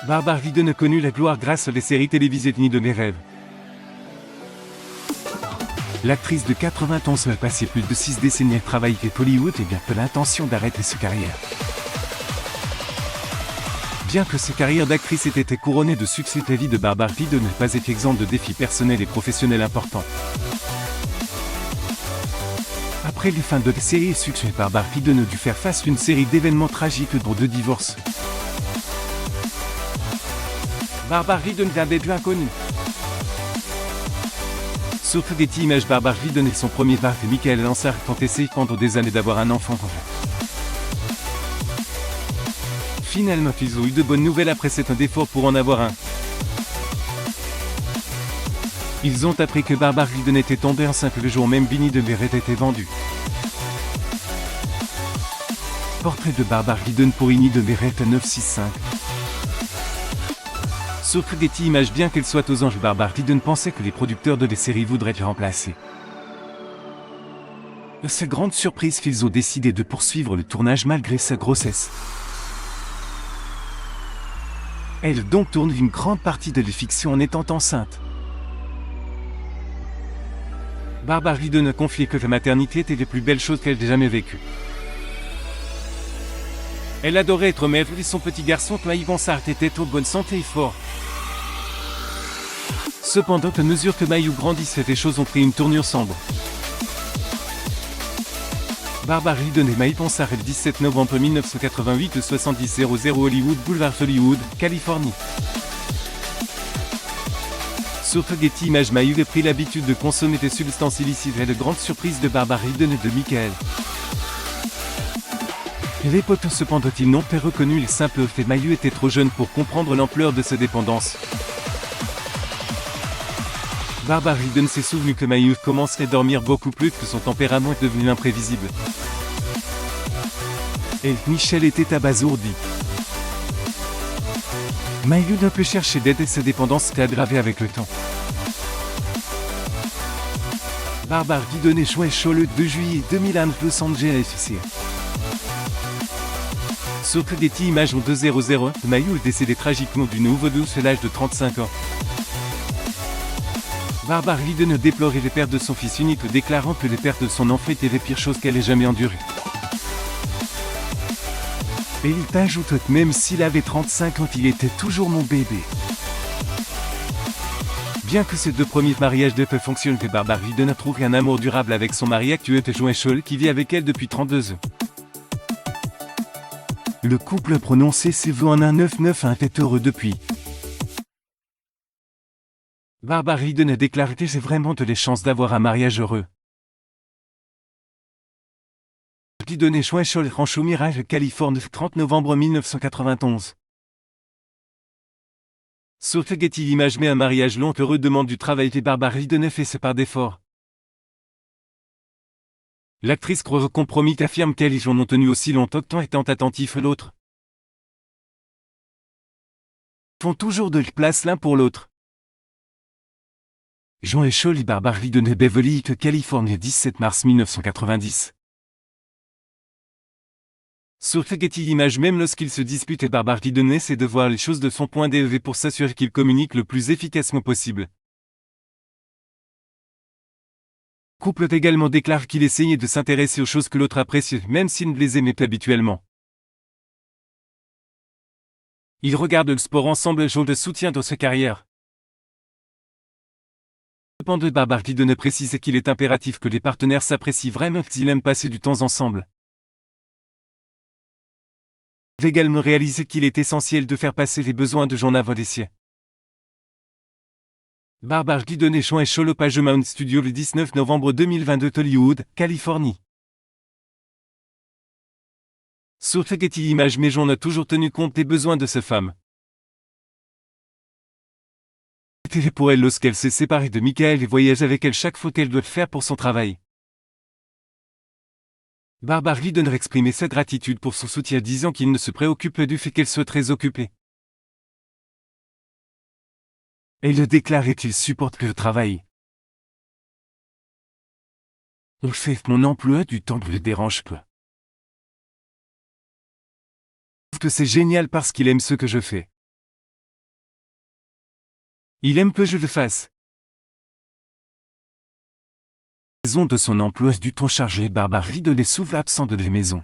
Barbara Vidon a connu la gloire grâce aux séries télévisées Nid de mes rêves. L'actrice de 91 a passé plus de 6 décennies à travailler avec Hollywood et bien peu l'intention d'arrêter sa carrière. Bien que sa carrière d'actrice ait été couronnée de succès, la vie de Barbara Vidon n'a pas été exempte de défis personnels et professionnels importants. Après les fins de la série et succès, Barbara Vidon a dû faire face à une série d'événements tragiques dont 2 divorces. Barbara Vidon d'un début inconnu. Sur Getty Images, Barbara Vidon et son premier mari Michael Lansard ont essayé pendant des années d'avoir un enfant. Finalement, ils ont eu de bonnes nouvelles après cet effort pour en avoir un. Ils ont appris que Barbara Vidon était tombée enceinte le jour même Bini de Beret était vendu. Portrait de Barbara Vidon pour Ini de Beret 965. Sur Getty Images, bien qu'elle soit aux anges, Barbara Vidon pensait que les producteurs de la série voudraient la remplacer. À sa grande surprise, qu'ils ont décidé de poursuivre le tournage malgré sa grossesse. Elle donc tourne une grande partie de la fiction en étant enceinte. Barbara Vidon a confié que la maternité était la plus belle chose qu'elle ait jamais vécue. Elle adorait être mère et son petit garçon Maïv Ansart était en bonne santé et fort. Cependant, à mesure que Maïv grandissait, les choses ont pris une tournure sombre. Barbara Vidon et Maïv Ansart le 17 novembre 1988 7000 Hollywood Boulevard Hollywood, Californie. Sur Getty Images, Maïv a pris l'habitude de consommer des substances illicites et de grande surprise de Barbara Vidon et de Michael. Les potes cependant ils n'ont pas reconnu les simples faits. Maïv était trop jeune pour comprendre l'ampleur de sa dépendance. Barbara Vidon s'est souvenu que Maïv commençait à dormir beaucoup plus, que son tempérament est devenu imprévisible. Et Michel était abasourdi. Maïv ne peut chercher d'aide et sa dépendance s'est aggravée avec le temps. Barbara Vidon est jouée le 2 juillet 2001 Los Angeles. Sur Getty Images en 2001, Maïv est décédé tragiquement d'une overdose à l'âge de 35 ans. Barbara Vidon a déploré les pertes de son fils unique, déclarant que les pertes de son enfant étaient les pires choses qu'elle ait jamais endurées. Et il ajoute que même s'il avait 35 ans, il était toujours mon bébé. Bien que ces 2 premiers mariages de peu fonctionnent, que Barbara Vidon a trouvé un amour durable avec son mari actuel, Joe Scholl, qui vit avec elle depuis 32 ans. Le couple a prononcé ses vœux en un 991 et est heureux depuis. Barbara Vidon a déclaré que j'ai vraiment de les chances d'avoir un mariage heureux. Vidon et Joe Scholl, Rancho Mirage, Californie, 30 novembre 1991. Sur Getty Images, mais un mariage long heureux demande du travail et Barbara Vidon a fait ses part d'efforts. L'actrice croit compromis affirme qu'elles en ont tenu aussi longtemps étant attentifs l'autre. Font toujours de la place l'un pour l'autre. Joe Scholl et Barbara Vidon et Beverly Hills, Californie, 17 mars 1990. Sur Getty Images, même lorsqu'ils se disputent et Barbara Vidon essaie de voir les choses de son point de vue pour s'assurer qu'il communique le plus efficacement possible. Le couple également déclare qu'il essayait de s'intéresser aux choses que l'autre appréciait, même s'il ne les aimait pas habituellement. Ils regardent le sport ensemble, Joe le soutient dans sa carrière. Cependant, Barbara Vidon a précisé qu'il est impératif que les partenaires s'apprécient vraiment s'ils aiment passer du temps ensemble. Il a également réalisé qu'il est essentiel de faire passer les besoins de Joe avant les siens. Barbara Vidon et Joe Scholl au Paramount Studio le 19 novembre 2022 Hollywood, Californie. Sur Getty Images, mais Joe a toujours tenu compte des besoins de sa femme. C'était pour elle lorsqu'elle s'est séparée de Michael et voyage avec elle chaque fois qu'elle doit le faire pour son travail. Barbara Vidon a exprimé sa gratitude pour son soutien, disant qu'il ne se préoccupe du fait qu'elle soit très occupée. Elle a déclaré qu'il supporte le travail. Le fait que mon emploi du temps ne le dérange pas. Que c'est génial parce qu'il aime ce que je fais. Il aime peu je le fasse. Raison de son emploi du temps chargé, Barbara Ridonnet souffle absent de la maison.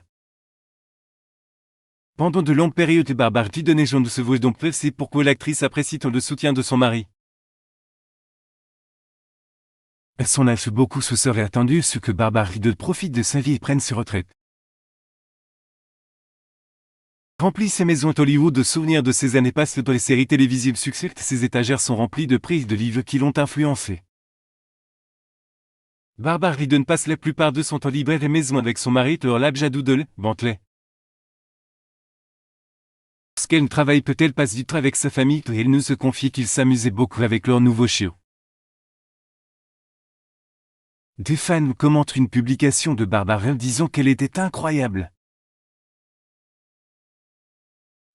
Pendant de longues périodes, Barbara Ridonnet ne se voit donc peu, c'est pourquoi l'actrice apprécie tant le soutien de son mari. Son âge beaucoup se serait attendu ce que Barbara Ridonnet profite de sa vie et prenne ses retraites. Remplit ses maisons Hollywood de souvenirs de ses années passées dans les séries télévisives succès, ses étagères sont remplies de prises de livres qui l'ont influencé. Barbara Ridonnet passe la plupart de son temps libre à la maison avec son mari leur Labjadoodle, Bentley. Lorsqu'elle ne travaille peu, elle passe du temps avec sa famille et elle nous se confie qu'il s'amusait beaucoup avec leur nouveau chiot. Des fans commentent une publication de Barbara disant qu'elle était incroyable.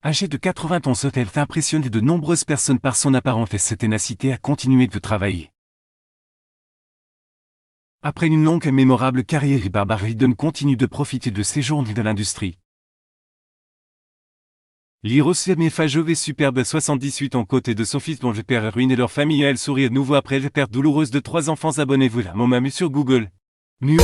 Âgée de 91 ans, elle a impressionné de nombreuses personnes par son apparence et sa ténacité à continuer de travailler. Après une longue et mémorable carrière, Barbara Ridonnet continue de profiter de ses journées de l'industrie. L'Irosmé Fajové superbe 78 en côté de son fils dont le père a ruiné leur famille et elle sourit à nouveau après la perte douloureuse de 3 enfants. Abonnez-vous à mon mamu sur Google News.